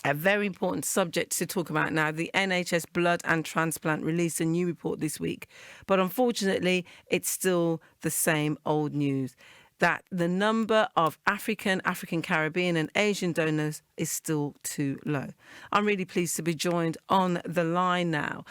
A very important subject to talk about now. The NHS Blood and Transplant released a new report this week, but unfortunately, it's still the same old news that the number of African Caribbean and Asian donors is still too low. I'm really pleased to be joined on the line now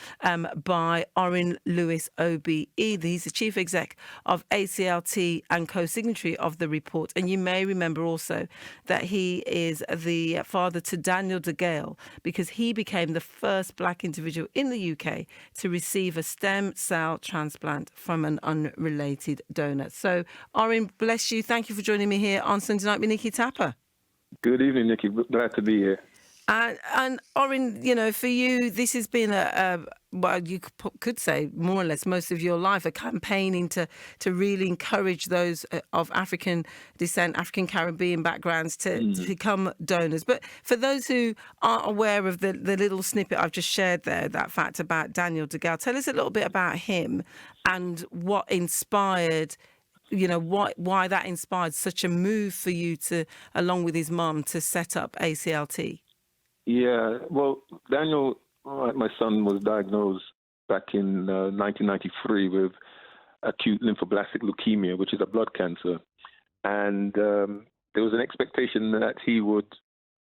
by Orin Lewis OBE. He's the Chief Exec of ACLT and co-signatory of the report. And you may remember also that he is the father to DE-GALE because he became the first black individual in the UK to receive a stem cell transplant from an unrelated donor. So, Orin, bless you. Thank you for joining me here on Sunday Night with Nikki Tapper. Good evening, Nikki. Glad to be here. And Orin, you know, for you, this has been well, you could say more or less most of your life, a campaigning to really encourage those of African descent, African Caribbean backgrounds to become donors. But for those who aren't aware of the little snippet I've just shared there, that fact about DE-GALE, tell us a little bit about him and what inspired, you know, why that inspired such a move for you to, along with his mum, to set up ACLT. Yeah, well, Daniel, my son, was diagnosed back in 1993 with acute lymphoblastic leukemia, which is a blood cancer. And there was an expectation that he would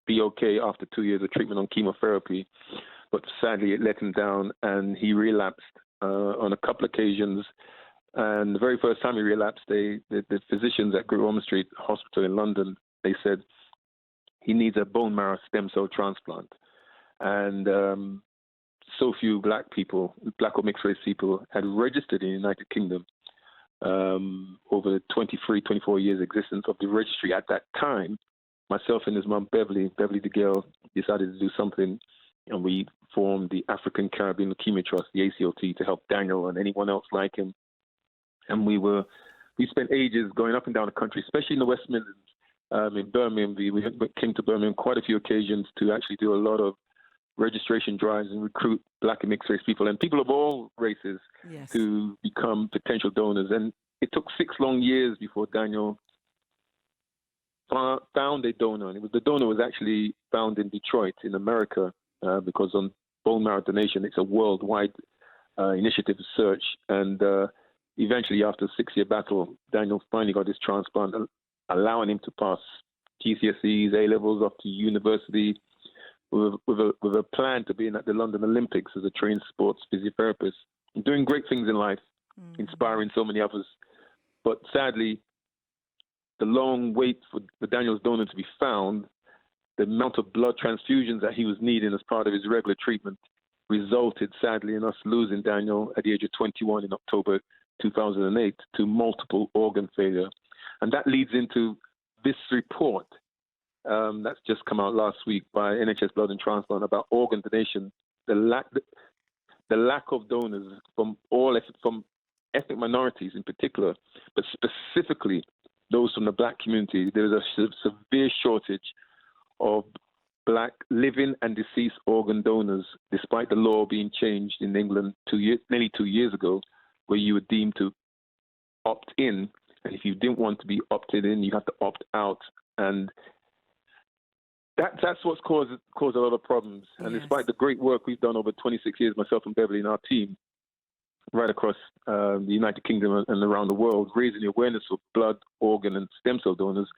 be okay after 2 years of treatment on chemotherapy. But sadly, it let him down, and he relapsed on a couple occasions. And the very first time he relapsed, the physicians at Great Ormond Street Hospital in London, they said he needs a bone marrow stem cell transplant. And so few black or mixed race people had registered in the United Kingdom over the 23, 24 years existence of the registry at that time. Myself and his mum, Beverly DE-GALE, decided to do something, and we formed the African Caribbean Leukemia Trust, the ACLT, to help Daniel and anyone else like him. And we spent ages going up and down the country, especially in the West Midlands, in Birmingham. We came to Birmingham quite a few occasions to actually do a lot of registration drives and recruit black and mixed race people and people of all races to become potential donors. And it took 6 long years before Daniel found a donor. And the donor was actually found in Detroit, in America, because on bone marrow donation, it's a worldwide initiative search. And eventually, after a 6-year battle, Daniel finally got his transplant, allowing him to pass GCSEs, A-levels, up to university, with a plan to be at the London Olympics as a trained sports physiotherapist, doing great things in life, inspiring so many others. But sadly, the long wait for Daniel's donor to be found, the amount of blood transfusions that he was needing as part of his regular treatment, resulted sadly in us losing Daniel at the age of 21 in October 2008 to multiple organ failure. And that leads into this report that's just come out last week by NHS Blood and Transplant about organ donation, the lack of donors from ethnic minorities in particular, but specifically those from the black community. There's a severe shortage of black living and deceased organ donors, despite the law being changed in England nearly 2 years ago, where you were deemed to opt in, and if you didn't want to be opted in, you had to opt out. And that's what's caused a lot of problems. And despite the great work we've done over 26 years, myself and Beverly and our team, right across the United Kingdom and around the world, raising the awareness of blood, organ, and stem cell donors,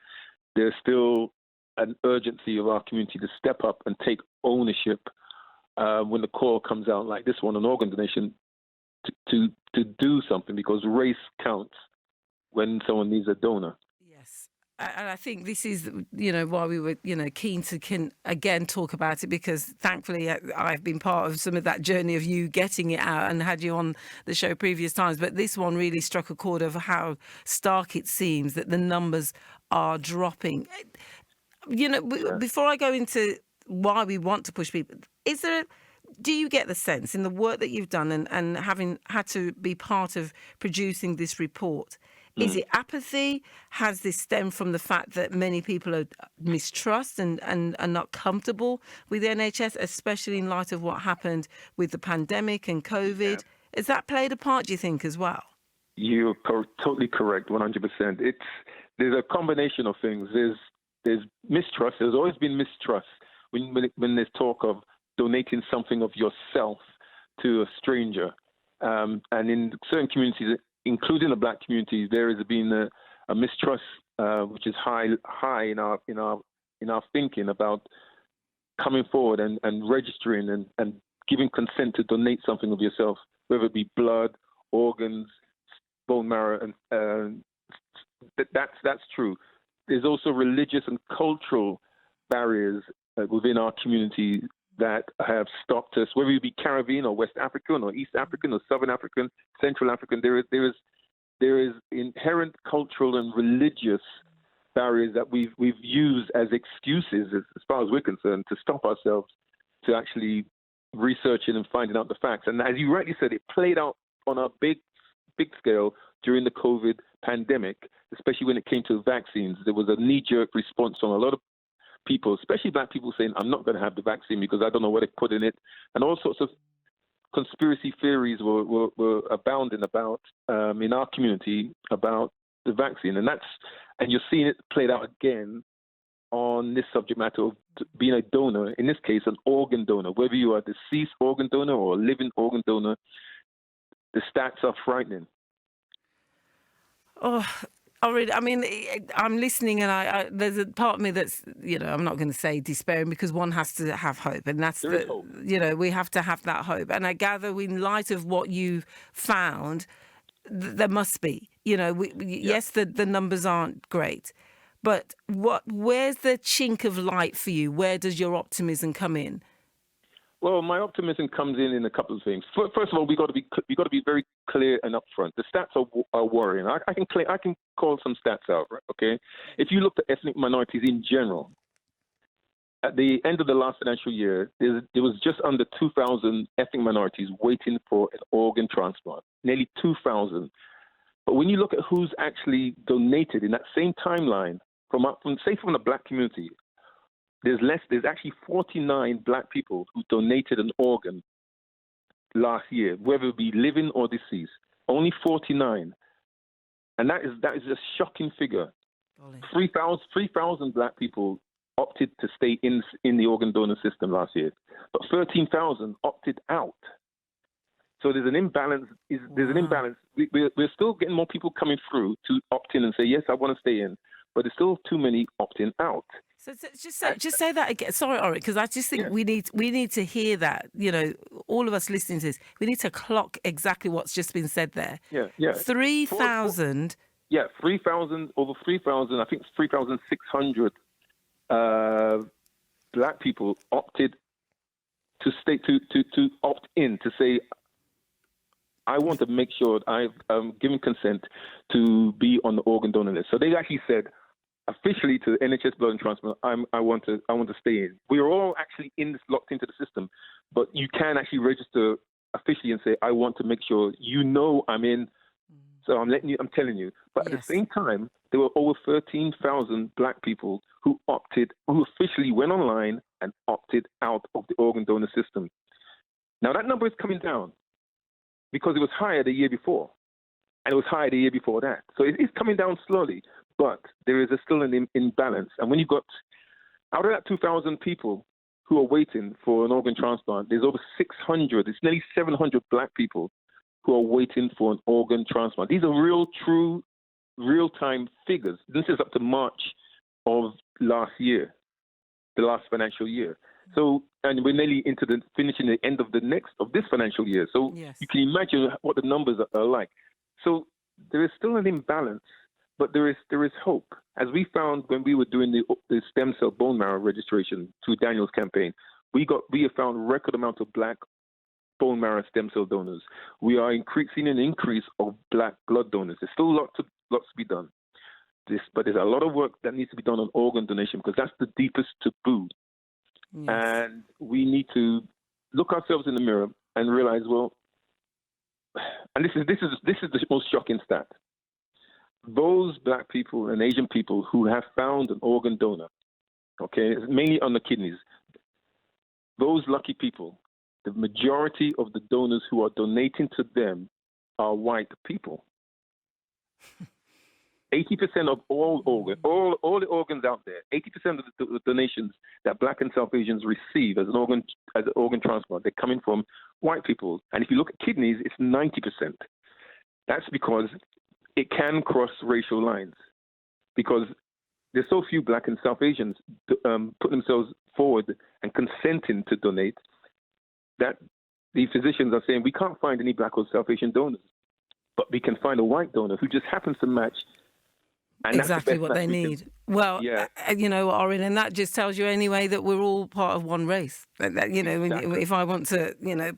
there's still an urgency of our community to step up and take ownership when the call comes out like this one on organ donation, to do something, because race counts when someone needs a donor. Yes. And I think this is, you know, why we were, you know, keen to again talk about it, because thankfully I've been part of some of that journey of you getting it out and had you on the show previous times. But this one really struck a chord of how stark it seems that the numbers are dropping. You know, before I go into why we want to push people, do you get the sense in the work that you've done and having had to be part of producing this report, is it apathy? Has this stemmed from the fact that many people are mistrust and are not comfortable with the NHS, especially in light of what happened with the pandemic and COVID? Has that played a part, do you think, as well? You're totally correct, 100%. There's a combination of things. There's mistrust. There's always been mistrust when there's talk of donating something of yourself to a stranger. And in certain communities, including the black community, there has been a mistrust which is high in our thinking about coming forward and registering and giving consent to donate something of yourself, whether it be blood, organs, bone marrow, and that's true. There's also religious and cultural barriers within our community that have stopped us, whether you be Caribbean or West African or East African or Southern African, Central African. There is inherent cultural and religious barriers that we've used as excuses, as far as we're concerned, to stop ourselves to actually researching and finding out the facts. And as you rightly said, it played out on a big scale during the COVID pandemic, especially when it came to vaccines. There was a knee-jerk response from a lot of people, especially black people, saying, I'm not going to have the vaccine because I don't know what they put in it. And all sorts of conspiracy theories were abounding about in our community about the vaccine. And you're seeing it played out again on this subject matter of being a donor, in this case, an organ donor. Whether you are a deceased organ donor or a living organ donor, the stats are frightening. Oh, Orin, I mean, I'm listening, and I there's a part of me that's, I'm not going to say despairing, because one has to have hope, and that's There is hope. We have to have that hope. And I gather, in light of what you've found, there must be, yes, the numbers aren't great, but where's the chink of light for you? Where does your optimism come in? Well, my optimism comes in a couple of things. First of all, we got to be very clear and upfront. The stats are worrying. I can call some stats out, right? Okay. If you look at ethnic minorities in general, at the end of the last financial year, there was just under 2,000 ethnic minorities waiting for an organ transplant. Nearly 2,000. But when you look at who's actually donated in that same timeline from the black community, there's actually 49 black people who donated an organ last year, whether it be living or deceased. Only 49. And that is a shocking figure. 3,000 black people opted to stay in the organ donor system last year, but 13,000 opted out. So there's an imbalance. An imbalance. We're still getting more people coming through to opt in and say, yes, I want to stay in, but there's still too many opting out. So just say that again. Sorry, Orin, because I just think we need to hear that. All of us listening to this, we need to clock exactly what's just been said there. Yeah. 3,000. Yeah, 3,000, over 3,000. I think it's 3,600 black people opted to stay to opt in, to say, I want to make sure I've given consent to be on the organ donor list. So they actually said officially to the NHS Blood and Transplant, I want to stay in. We are all actually locked into the system, but you can actually register officially and say, I want to make sure I'm in. So I'm telling you. But at the same time, there were over 13,000 black people who officially went online and opted out of the organ donor system. Now that number is coming down because it was higher the year before, and it was higher the year before that. So it is coming down slowly, but there is still an imbalance. And when you got out of that 2,000 people who are waiting for an organ transplant, there's over 600, it's nearly 700 black people who are waiting for an organ transplant. These are true, real-time figures. This is up to March of last year, the last financial year. So, and we're nearly into finishing the end of this financial year. So You can imagine what the numbers are like. So there is still an imbalance, but there is hope. As we found when we were doing the stem cell bone marrow registration through Daniel's campaign, we have found record amount of black bone marrow stem cell donors. We are seeing an increase of black blood donors. There's still lots to be done. But there's a lot of work that needs to be done on organ donation, because that's the deepest taboo. Yes. And we need to look ourselves in the mirror and realize, well, and this is the most shocking stat. Those black people and Asian people who have found an organ donor, okay, mainly on the kidneys, those lucky people, the majority of the donors who are donating to them are white people. 80% of all the organs out there, 80% of the donations that Black and South Asians receive as an organ transplant, they're coming from white people. And if you look at kidneys, it's 90%. That's because it can cross racial lines, because there's so few Black and South Asians put themselves forward and consenting to donate that the physicians are saying we can't find any Black or South Asian donors, but we can find a white donor who just happens to match. And exactly what they need. Well, yeah. You know, Orin, and that just tells you anyway that we're all part of one race. You know, Exactly. if I want to, you know,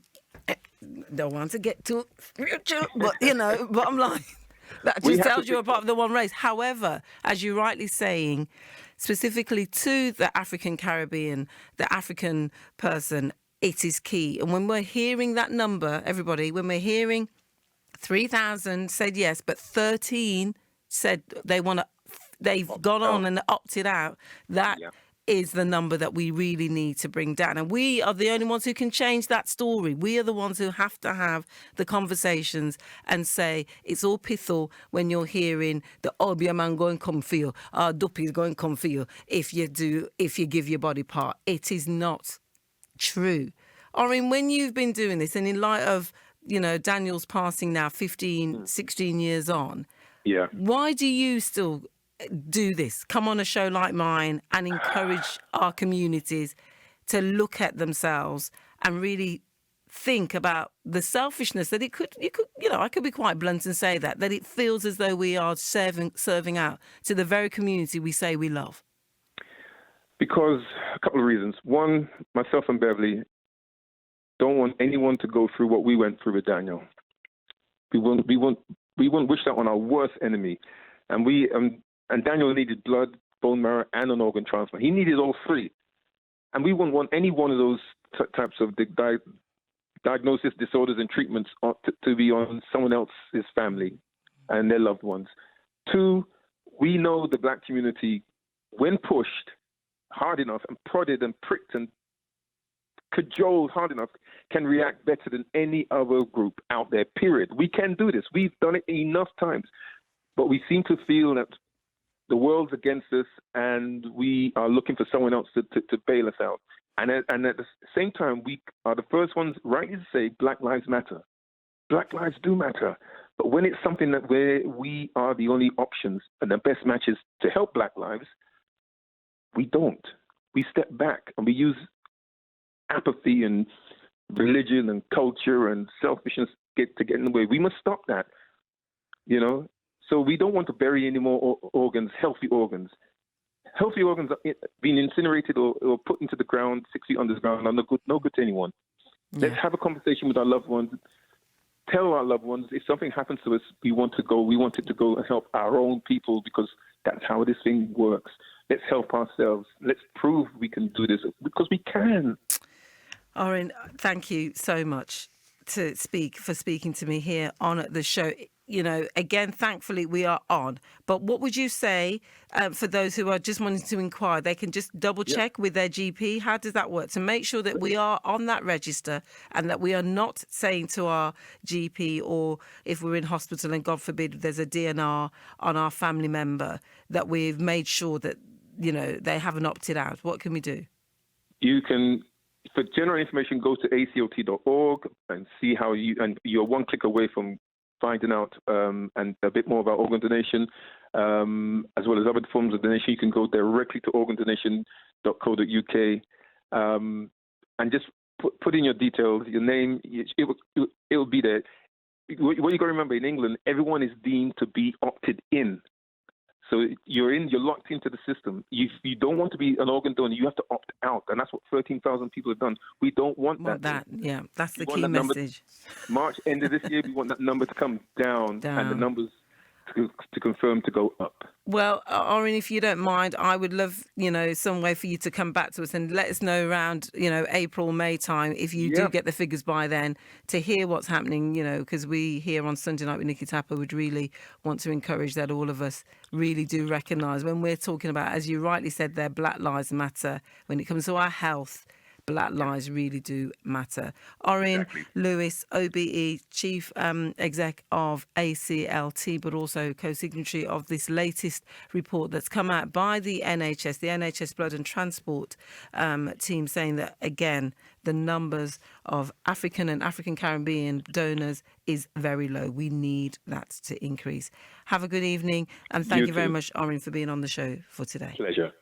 don't want to get too spiritual, but, you know, bottom line, that just tells you a part of the one race. However, as you're rightly saying, specifically to the African Caribbean, the African person, it is key. And when we're hearing that number, everybody, when we're hearing 3,000 said yes, but 13 said they've gone on and opted out, that is the number that we really need to bring down. And we are the only ones who can change that story. We are the ones who have to have the conversations and say, it's all pithal when you're hearing the Obia man going come for you, Duppy's going come for you if you give your body part. It is not true. Orin, when you've been doing this, and in light of, you know, Daniel's passing now 15, 16 years on, why do you still do this? Come on a show like mine and encourage our communities to look at themselves and really think about the selfishness that you could, you know, I could be quite blunt and say that it feels as though we are serving out to the very community we say we love. Because a couple of reasons. One, myself and Beverly don't want anyone to go through what we went through with Daniel. We won't wish that on our worst enemy. And and Daniel needed blood, bone marrow, and an organ transplant. He needed all three. And we wouldn't want any one of those types of diagnosis, disorders, and treatments to be on someone else's family and their loved ones. Two, we know the Black community, when pushed hard enough and prodded and pricked and cajoled hard enough, can react better than any other group out there, period. We can do this. We've done it enough times. But we seem to feel that the world's against us and we are looking for someone else to bail us out. And at the same time, we are the first ones rightly to say Black lives matter. Black lives do matter. But when it's something that where we are the only options and the best matches to help Black lives, we don't. We step back and we use apathy and religion and culture and selfishness to get in the way. We must stop that, you know. So we don't want to bury any more organs, healthy organs. Healthy organs are being incinerated or put into the ground, 6 feet under the ground, are no good to anyone. Yeah. Let's have a conversation with our loved ones. Tell our loved ones, if something happens to us, we want it to go and help our own people, because that's how this thing works. Let's help ourselves. Let's prove we can do this, because we can. Orin, thank you so much for speaking to me here on the show. You know, again, thankfully we are on. But what would you say for those who are just wanting to inquire? They can just double check with their GP. How does that work? To make sure that we are on that register and that we are not saying to our GP, or if we're in hospital and God forbid there's a DNR on our family member, that we've made sure that, you know, they haven't opted out. What can we do? You can, for general information, go to ACLT.org and see how you're one click away from finding out and a bit more about organ donation, as well as other forms of donation. You can go directly to organdonation.co.uk and just put in your details, your name. It will be there. What you got to remember, in England, everyone is deemed to be opted in. So you're locked into the system. If you don't want to be an organ donor, you have to opt out. And that's what 13,000 people have done. We don't want that. Yeah, that's the key message. March end of this year, we want that number to come down. And the numbers to confirm to go up. Well, Orin, if you don't mind, I would love, you know, some way for you to come back to us and let us know around, you know, April, May time, if you do get the figures by then, to hear what's happening, you know, because we here on Sunday Night with Nikki Tapper would really want to encourage that all of us really do recognise when we're talking about, as you rightly said there, Black Lives Matter, when it comes to our health, Black lives really do matter. Orin Lewis, OBE, Chief Exec of ACLT, but also co-signatory of this latest report that's come out by the NHS Blood and Transport team, saying that, again, the numbers of African and African Caribbean donors is very low. We need that to increase. Have a good evening, and thank you very much, Orin, for being on the show for today. Pleasure.